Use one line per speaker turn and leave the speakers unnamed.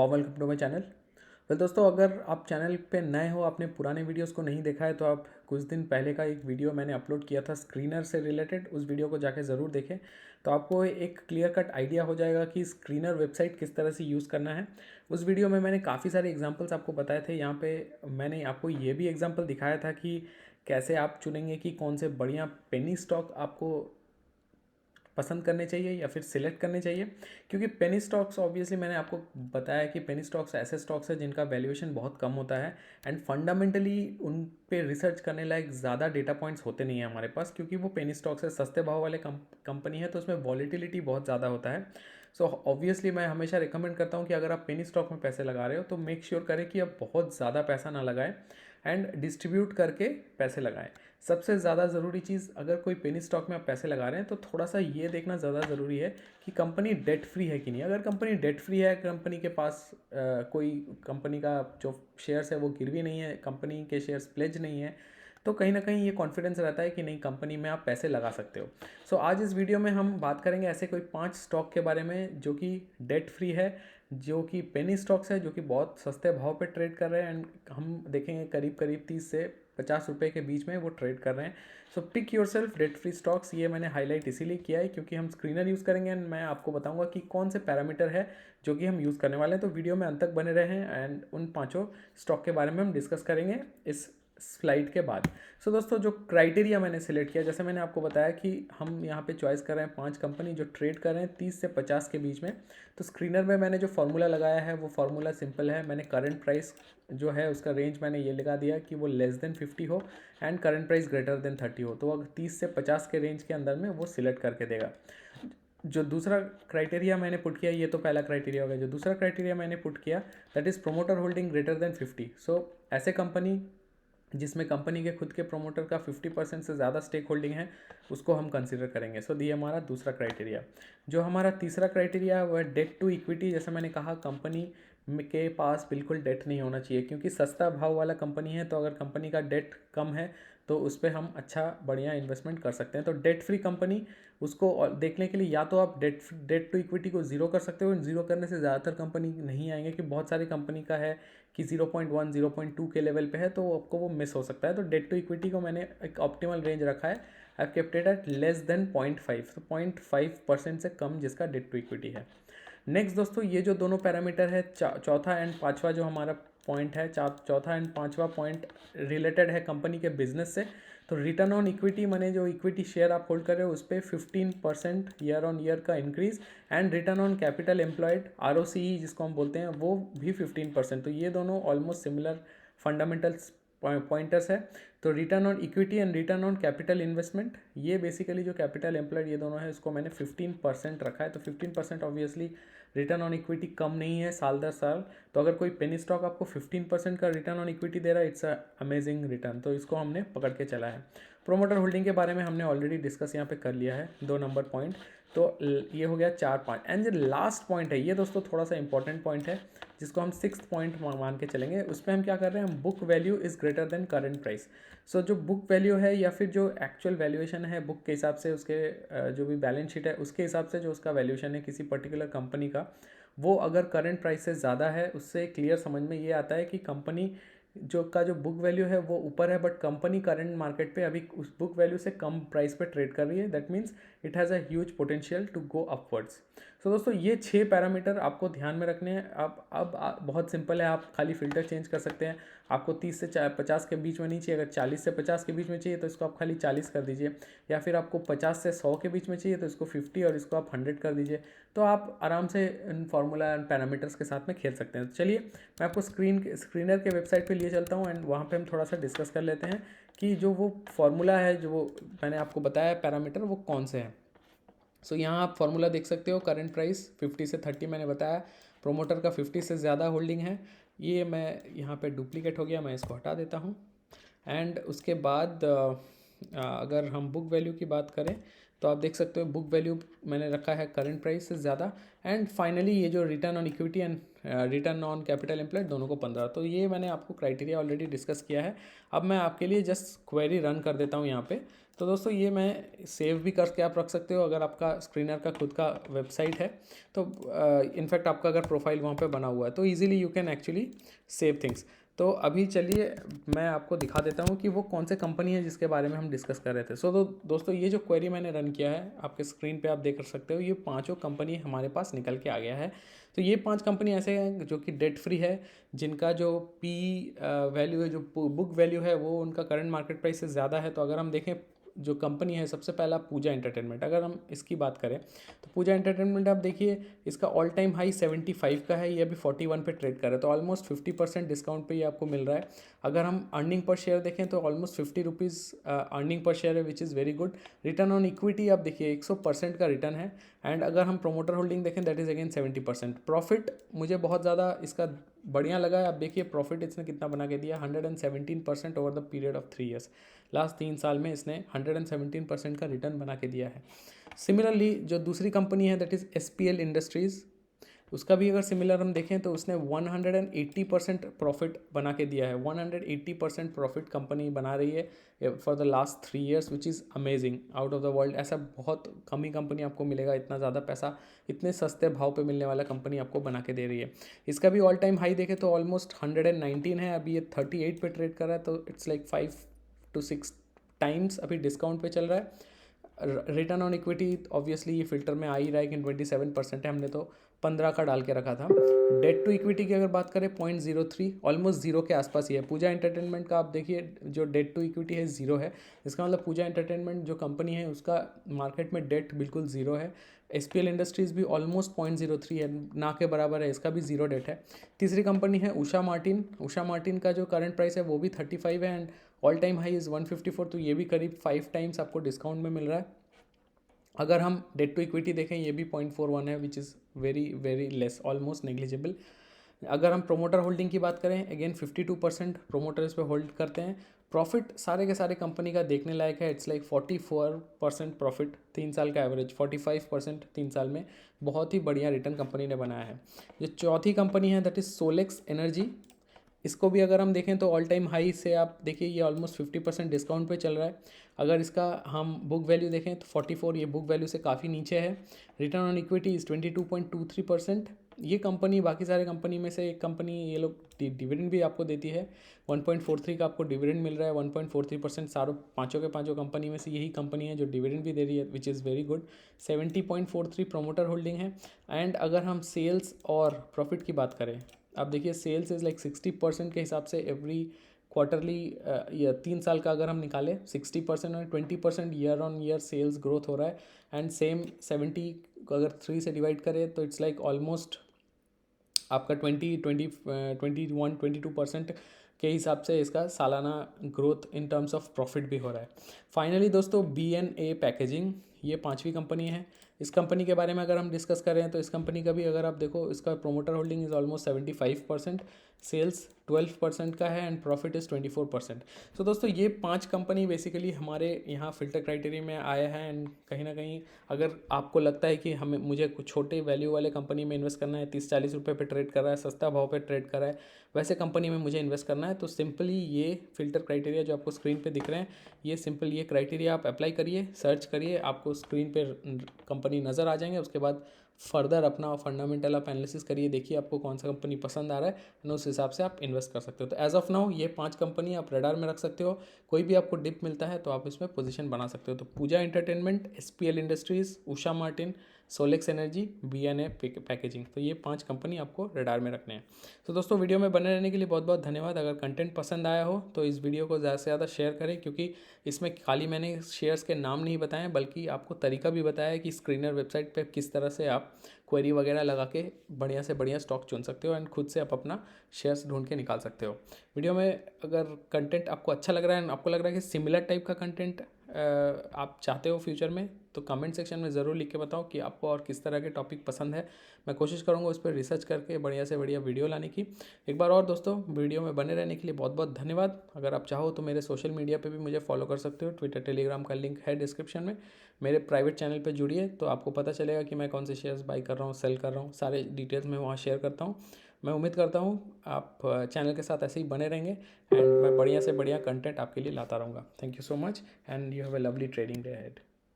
Welcome to my channel. दोस्तों, अगर आप चैनल पे नए हो, आपने पुराने वीडियोस को नहीं देखा है तो आप कुछ दिन पहले का एक वीडियो मैंने अपलोड किया था स्क्रीनर से रिलेटेड, उस वीडियो को जाके ज़रूर देखें। तो आपको एक क्लियर कट आइडिया हो जाएगा कि स्क्रीनर वेबसाइट किस तरह से यूज़ करना है। उस वीडियो में मैंने काफ़ी सारे एग्जांपल्स आपको बताए थे। यहाँ पे मैंने आपको ये भी एग्जांपल दिखाया था कि कैसे आप चुनेंगे कि कौन से बढ़िया पेनी स्टॉक आपको पसंद करने चाहिए या फिर सिलेक्ट करने चाहिए। क्योंकि पेनी स्टॉक्स, ऑब्वियसली मैंने आपको बताया कि पेनी स्टॉक्स ऐसे स्टॉक्स हैं जिनका वैल्यूएशन बहुत कम होता है एंड फंडामेंटली उन पे रिसर्च करने लायक ज़्यादा डेटा पॉइंट्स होते नहीं हैं हमारे पास, क्योंकि वो पेनी स्टॉक्स है, सस्ते भाव वाले कंपनी है, तो उसमें वॉलीटिलिटी बहुत ज़्यादा होता है। सो ऑब्वियसली मैं हमेशा रिकमेंड करता हूँ कि अगर आप पेनी स्टॉक में पैसे लगा रहे हो तो मेक श्योर करें कि आप बहुत ज़्यादा पैसा ना लगाएं एंड डिस्ट्रीब्यूट करके पैसे लगाएं। सबसे ज़्यादा ज़रूरी चीज़, अगर कोई पेनी स्टॉक में आप पैसे लगा रहे हैं तो थोड़ा सा ये देखना ज़्यादा ज़रूरी है कि कंपनी डेट फ्री है कि नहीं। अगर कंपनी डेट फ्री है, कंपनी के पास कोई कंपनी का जो शेयर्स है वो गिरवी नहीं है, कंपनी के शेयर्स प्लेज नहीं है, तो कहीं ना कहीं ये कॉन्फिडेंस रहता है कि नहीं, कंपनी में आप पैसे लगा सकते हो। सो आज इस वीडियो में हम बात करेंगे ऐसे कोई 5 स्टॉक के बारे में जो कि डेट फ्री है, जो कि पेनी स्टॉक्स है, जो कि बहुत सस्ते भाव पे ट्रेड कर रहे हैं एंड हम देखेंगे करीब करीब 30 से 50 रुपए के बीच में वो ट्रेड कर रहे हैं। So pick yourself debt free stocks, ये मैंने हाईलाइट इसीलिए किया है क्योंकि हम स्क्रीनर यूज़ करेंगे एंड मैं आपको बताऊंगा कि कौन से पैरामीटर है जो कि हम यूज़ करने वाले हैं। तो वीडियो में अंत तक बने रहे एंड उन पाँचों स्टॉक के बारे में हम डिस्कस करेंगे इस स्लाइड के बाद। सो दोस्तों, जो क्राइटेरिया मैंने सिलेक्ट किया, जैसे मैंने आपको बताया कि हम यहाँ पे चॉइस कर रहे हैं 5 कंपनी जो ट्रेड कर रहे हैं 30 से 50 के बीच में। तो स्क्रीनर में मैंने जो फार्मूला लगाया है वो फार्मूला सिंपल है। मैंने करंट प्राइस जो है उसका रेंज मैंने ये लगा दिया कि वो लेस देन 50 हो and current price greater than 30 हो, तो अगर 30 से 50 के रेंज के अंदर में वो सिलेक्ट करके देगा। जो दूसरा क्राइटेरिया मैंने पुट किया, ये तो पहला क्राइटेरिया हो गया। जो दूसरा क्राइटेरिया मैंने पुट किया, that is promoter holding greater than 50। सो ऐसे कंपनी जिसमें कंपनी के खुद के प्रोमोटर का 50% से ज़्यादा स्टेक होल्डिंग है, उसको हम कंसिडर करेंगे। सो ये हमारा दूसरा क्राइटेरिया। जो हमारा तीसरा क्राइटेरिया है वह डेट टू इक्विटी। जैसे मैंने कहा, कंपनी के पास बिल्कुल डेट नहीं होना चाहिए, क्योंकि सस्ता भाव वाला कंपनी है, तो अगर कंपनी का डेट कम है तो उस पर हम अच्छा बढ़िया इन्वेस्टमेंट कर सकते हैं। तो डेट फ्री कंपनी, उसको देखने के लिए या तो आप डेट टू इक्विटी को जीरो कर सकते हो। जीरो करने से ज़्यादातर कंपनी नहीं आएंगे, कि बहुत सारी कंपनी का है कि 0.1 0.2 के लेवल पे है, तो आपको वो मिस हो सकता है। तो डेट टू इक्विटी को मैंने एक ऑप्टिमल रेंज रखा है, I kept it at less than 0.5, तो 0.5% से कम जिसका डेट टू इक्विटी है। नेक्स्ट दोस्तों, ये जो दोनों पैरामीटर है, चौथा एंड पांचवा जो हमारा पॉइंट है, चौथा एंड पांचवा पॉइंट रिलेटेड है कंपनी के बिजनेस से। तो रिटर्न ऑन इक्विटी, माने जो इक्विटी शेयर आप होल्ड कर रहे हो उस पर 15% ईयर ऑन ईयर का increase, and return on capital employed ROCE जिसको हम बोलते हैं वो भी 15%। तो ये दोनों ऑलमोस्ट सिमिलर फंडामेंटल्स पॉइंटर्स है। तो return on equity and return on capital investment, ये बेसिकली जो कैपिटल एम्प्लॉयड ये दोनों है, इसको मैंने 15% रखा है। तो 15% ऑब्वियसली रिटर्न ऑन इक्विटी कम नहीं है साल दर साल। तो अगर कोई पेनी स्टॉक आपको 15% का रिटर्न ऑन इक्विटी दे रहा है, इट्स अ अमेजिंग रिटर्न, तो इसको हमने पकड़ के चला है। प्रोमोटर होल्डिंग के बारे में हमने ऑलरेडी डिस्कस यहाँ पे कर लिया है, 2 नंबर पॉइंट। तो ये हो गया 4 पॉइंट। एंड जो लास्ट पॉइंट है, ये दोस्तों थोड़ा सा इंपॉर्टेंट पॉइंट है, जिसको हम 6th पॉइंट मान के चलेंगे। उस पर हम क्या कर रहे हैं, हम book value is greater than current price. So जो बुक वैल्यू है या फिर जो एक्चुअल वैल्यूएशन है बुक के हिसाब से, उसके जो भी बैलेंस शीट है उसके हिसाब से जो उसका वैल्यूएशन है किसी पर्टिकुलर कंपनी का, वो अगर करंट प्राइस से ज़्यादा है, उससे क्लियर समझ में ये आता है कि कंपनी जो बुक वैल्यू है वो ऊपर है, बट कंपनी करंट मार्केट पे अभी उस बुक वैल्यू से कम प्राइस पे ट्रेड कर रही है। That means it has a huge potential to go upwards. So दोस्तों, ये 6 पैरामीटर आपको ध्यान में रखने हैं। अब बहुत सिंपल है, आप खाली फिल्टर चेंज कर सकते हैं। आपको 30 से 50 के बीच में नहीं चाहिए, अगर 40 से 50 के बीच में चाहिए तो इसको आप खाली 40 कर दीजिए, या फिर आपको 50 से 100 के बीच में चाहिए तो इसको 50 और इसको आप 100 कर दीजिए। तो आप आराम से इन फार्मूला एंड पैरामीटर्स के साथ में खेल सकते हैं। तो चलिए मैं आपको स्क्रीनर के वेबसाइट पे लिए चलता हूँ एंड वहाँ पे हम थोड़ा सा डिस्कस कर लेते हैं कि जो वो फार्मूला है, जो वो मैंने आपको बताया पैरामीटर, वो कौन से हैं। सो यहाँ आप फार्मूला देख सकते हो, करंट प्राइस 50 से 30 मैंने बताया, प्रोमोटर का 50 से ज़्यादा होल्डिंग है। ये मैं यहाँ पे डुप्लीकेट हो गया, मैं इसको हटा देता हूँ। एंड उसके बाद अगर हम बुक वैल्यू की बात करें तो आप देख सकते हो बुक वैल्यू मैंने रखा है करंट प्राइस से ज़्यादा। एंड फाइनली ये जो return on equity and return on capital employed दोनों को 15। तो ये मैंने आपको क्राइटेरिया ऑलरेडी डिस्कस किया है। अब मैं आपके लिए जस्ट क्वेरी रन कर देता हूँ यहाँ पे। तो दोस्तों ये मैं सेव भी करके आप रख सकते हो अगर आपका स्क्रीनर का खुद का वेबसाइट है तो। इनफैक्ट आपका अगर प्रोफाइल वहाँ पे बना हुआ है तो easily you can actually save things. तो अभी चलिए मैं आपको दिखा देता हूँ कि वो कौन से कंपनी है जिसके बारे में हम डिस्कस कर रहे थे। सो दोस्तों ये जो क्वेरी मैंने रन किया है आपके स्क्रीन पे आप देख सकते हो, ये पांचों कंपनी हमारे पास निकल के आ गया है। तो ये 5 कंपनी ऐसे हैं जो कि डेट फ्री है, जिनका जो पी वैल्यू है, जो बुक वैल्यू है वो उनका करंट मार्केट प्राइस से ज़्यादा है। तो अगर हम देखें जो कंपनी है, सबसे पहला पूजा एंटरटेनमेंट, अगर हम इसकी बात करें तो पूजा एंटरटेनमेंट आप देखिए इसका ऑल टाइम हाई 75 का है, ये अभी 41 पे ट्रेड कर रहा है। तो ऑलमोस्ट 50% डिस्काउंट पे ये आपको मिल रहा है। अगर हम अर्निंग पर शेयर देखें तो almost 50 rupees earning per share है, which is very good. Return on equity आप देखिए 100% का रिटर्न है। एंड अगर हम प्रोमोटर होल्डिंग देखें दैट इज़ अगेन 70%। प्रॉफिट मुझे बहुत ज़्यादा इसका बढ़िया लगा है। आप देखिए प्रॉफिट इसने कितना बना के दिया, 117% over the period of 3 years. Last 3 साल में इसने 117% का रिटर्न बना के दिया है। सिमिलरली जो दूसरी कंपनी है दैट इज़ SPL इंडस्ट्रीज़, उसका भी अगर सिमिलर हम देखें तो उसने 180% प्रॉफिट बना के दिया है। 180% प्रॉफिट कंपनी बना रही है for the last 3 years, which is amazing, out of the world. ऐसा बहुत कम ही कंपनी आपको मिलेगा, इतना ज़्यादा पैसा इतने सस्ते भाव पे मिलने वाला कंपनी आपको बना के दे रही है। इसका भी ऑल टाइम हाई देखें तो ऑलमोस्ट 119 है, अभी ये 38 पे ट्रेड कर रहा है। तो इट्स लाइक 5 to 6 टाइम्स अभी डिस्काउंट पे चल रहा है। रिटर्न ऑन इक्विटी ऑब्वियसली ये फिल्टर में आ ही रहा है कि 27% है, हमने तो 15 का डाल के रखा था। डेट टू इक्विटी की अगर बात करें 0.03, ऑलमोस्ट जीरो के आसपास ही है। पूजा एंटरटेनमेंट का आप देखिए जो डेट टू इक्विटी है ज़ीरो है। इसका मतलब पूजा एंटरटेनमेंट जो कंपनी है उसका मार्केट में डेट बिल्कुल ज़ीरो है। SPL इंडस्ट्रीज़ भी ऑलमोस्ट 0.03 है, ना के बराबर है, इसका भी ज़ीरो डेट है। तीसरी कंपनी है उषा मार्टिन। उषा मार्टिन का जो करंट प्राइस है वो भी 35 है and all time high is 154। तो ये भी करीब 5 टाइम्स आपको डिस्काउंट में मिल रहा है। अगर हम डेट टू इक्विटी देखें ये भी 0.41 है, which is very very less, almost negligible. अगर हम प्रोमोटर होल्डिंग की बात करें अगेन 52% प्रोमोटर इस पर होल्ड करते हैं। प्रॉफिट सारे के सारे कंपनी का देखने लायक है, इट्स लाइक 44% प्रॉफिट 3 साल का एवरेज, 45% 3 साल में, बहुत ही बढ़िया रिटर्न कंपनी ने बनाया है। जो चौथी कंपनी है दैट इज़ सोलेक्स एनर्जी। इसको भी अगर हम देखें तो ऑल टाइम हाई से आप देखिए ये ऑलमोस्ट 50% डिस्काउंट पे चल रहा है। अगर इसका हम बुक वैल्यू देखें तो 44, ये बुक वैल्यू से काफ़ी नीचे है। Return on equity is 22.23%। ये कंपनी बाकी सारे कंपनी में से एक कंपनी, ये लोग डिविडेंड भी आपको देती है, 1.43 का आपको डिविडेंड मिल रहा है। 1.43% सारों पाँचों के पाँचों कंपनी में से यही कंपनी है जो डिविडेंड भी दे रही है, which is very good. 70.43 promoter holding है। एंड अगर हम सेल्स और प्रॉफिट की बात करें, आप देखिए सेल्स इज़ लाइक 60% के हिसाब से एवरी क्वार्टरली, या 3 साल का अगर हम निकालें 60% और 20% year on year sales growth हो रहा है। एंड सेम 70 को अगर 3 से डिवाइड करें तो इट्स लाइक ऑलमोस्ट आपका 22% के हिसाब से इसका सालाना growth in terms of profit भी हो रहा है। फाइनली दोस्तों B&A पैकेजिंग, ये 5वीं कंपनी है। इस कंपनी के बारे में अगर हम डिस्कस करें तो इस कंपनी का भी अगर आप देखो इसका promoter holding is almost 75%, sales 12% का है एंड प्रॉफिट इज़ 24%। तो दोस्तों ये 5 कंपनी बेसिकली हमारे यहाँ फिल्टर क्राइटेरिया में आया है। एंड कहीं ना कहीं अगर आपको लगता है कि हमें मुझे कुछ छोटे वैल्यू वाले कंपनी में इन्वेस्ट करना है, 30-40 रुपये पे ट्रेड कर रहा है, सस्ता भाव पे ट्रेड कर रहा है, वैसे कंपनी में मुझे इन्वेस्ट करना है, तो सिंपली ये फिल्टर क्राइटेरिया जो आपको स्क्रीन पे दिख रहे हैं, ये सिंपल ये क्राइटेरिया आप अप्लाई करिए, सर्च करिए, आपको स्क्रीन पे कंपनी नज़र आ जाएंगे। उसके बाद फर्दर अपना फंडामेंटल आप एनालिसिस करिए, देखिए आपको कौन सा कंपनी पसंद आ रहा है और उस हिसाब से आप इन्वेस्ट कर सकते हो। तो एज ऑफ नाउ ये 5 कंपनी आप रडार में रख सकते हो। कोई भी आपको डिप मिलता है तो आप इसमें पोजीशन बना सकते हो। तो Pooja entertainment, SPL industries, Usha Martin, Solex energy, B&A packaging, तो ये 5 कंपनी आपको रडार में रखने हैं। तो दोस्तों वीडियो में बने रहने के लिए बहुत बहुत धन्यवाद। अगर कंटेंट पसंद आया हो तो इस वीडियो को ज़्यादा से ज़्यादा शेयर करें, क्योंकि इसमें खाली मैंने शेयर्स के नाम नहीं बताए बल्कि आपको तरीका भी बताया है कि स्क्रीनर वेबसाइट पे किस तरह से आप क्वेरी वगैरह लगा के बढ़िया से बढ़िया स्टॉक चुन सकते हो एंड खुद से आप अपना शेयर्स ढूंढ के निकाल सकते हो। वीडियो में अगर कंटेंट आपको अच्छा लग रहा है, आपको लग रहा है कि सिमिलर टाइप का कंटेंट आप चाहते हो फ्यूचर में, तो कमेंट सेक्शन में ज़रूर लिख के बताओ कि आपको और किस तरह के टॉपिक पसंद है। मैं कोशिश करूँगा उस पर रिसर्च करके बढ़िया से बढ़िया वीडियो लाने की। एक बार और दोस्तों वीडियो में बने रहने के लिए बहुत बहुत धन्यवाद। अगर आप चाहो तो मेरे सोशल मीडिया पे भी मुझे फॉलो कर सकते हो, ट्विटर टेलीग्राम का लिंक है डिस्क्रिप्शन में। मेरे प्राइवेट चैनल पे जुड़िए तो आपको पता चलेगा कि मैं कौन से शेयर्स बाई कर रहा हूँ, सेल कर रहा हूँ, सारे डिटेल्स मैं वहाँ शेयर करता हूँ। मैं उम्मीद करता हूँ आप चैनल के साथ ऐसे ही बने रहेंगे एंड मैं बढ़िया से बढ़िया कंटेंट आपके लिए लाता रहूँगा। Thank you so much and you have a lovely trading day ahead.